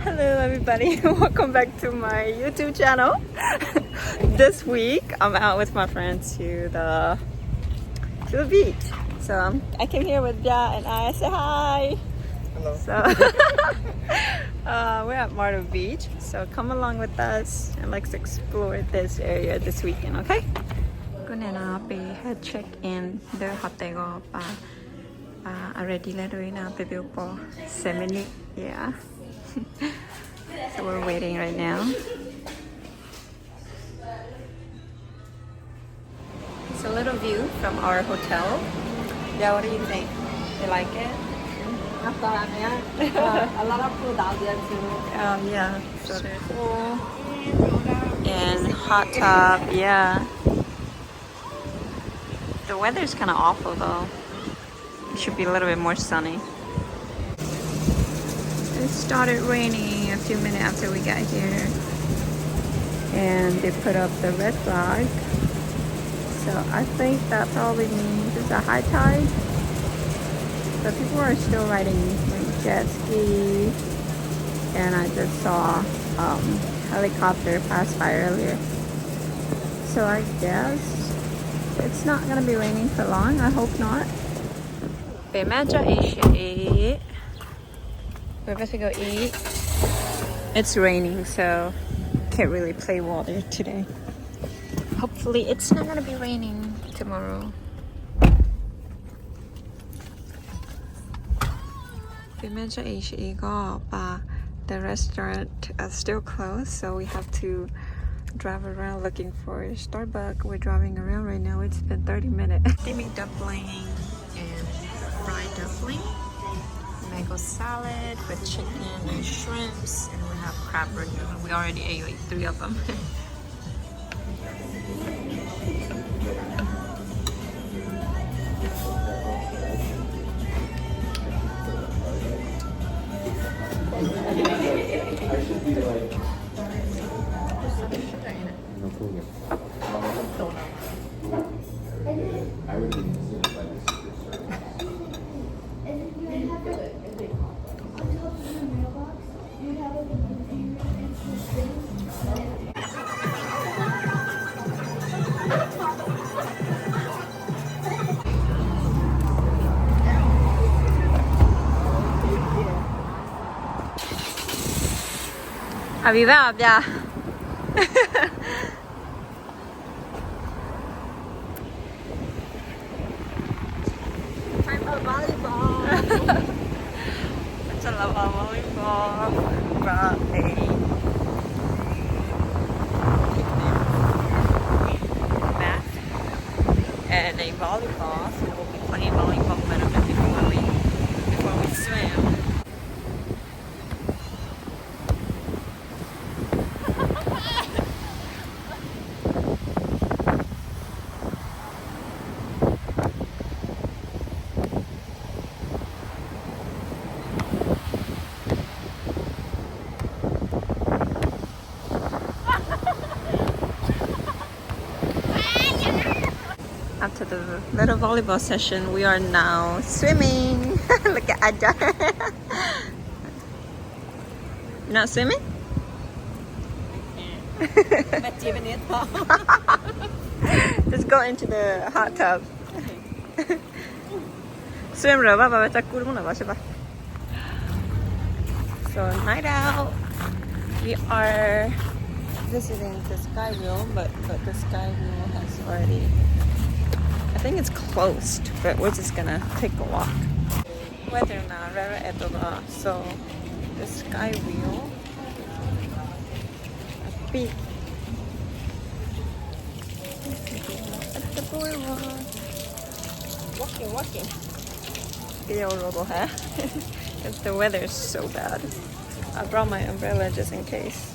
Hello everybody, welcome back to my YouTube channel. This week I'm out with my friends to the beach. So I came here with Bia and I say hi. Hello. So we're at Myrtle Beach. So come along with us and let's explore this area this weekend, okay? Good now, be head check in the hotel. Already later now, baby for 7 minutes. Yeah. So we're waiting right now. It's a little view from our hotel. Yeah, what do you think? You like it? A lot of food out there too. Yeah. So there's pool and hot tub. Yeah. The weather's kind of awful though. It should be a little bit more sunny. It started raining a few minutes after we got here, and they put up the red flag. So I think that probably means it's a high tide. But people are still riding like jet ski, and I just saw helicopter pass by earlier. So I guess it's not gonna be raining for long. I hope not. Bemeja Asia. We're about to go eat. It's raining, so can't really play water today. Hopefully it's not gonna be raining tomorrow. Bemeja Asia, the restaurant is still closed, so we have to drive around looking for a Starbucks. We're driving around right now. It's been 30 minutes. Steaming dumpling and fried dumpling. Mango salad with chicken and shrimps, and we have crab burger. We already ate like 3 of them. Aviva, Bia. I'm a volleyball. It's a love volleyball. Brought a mat and a volleyball. So we'll be playing volleyball a little bit before we swim. After the little volleyball session, we are now swimming. Look at Aja. You're not swimming? Just go into the hot tub. Swim rồi, bà chắc cú đúng là bà sẽ bà. So night out. We are visiting the sky wheel, but the sky wheel has already, I think it's closed, but we're just gonna take a walk. Weather na rara edoga, so the sky wheel. A big. At the boardwalk. Walking. Because the weather is so bad. I brought my umbrella just in case.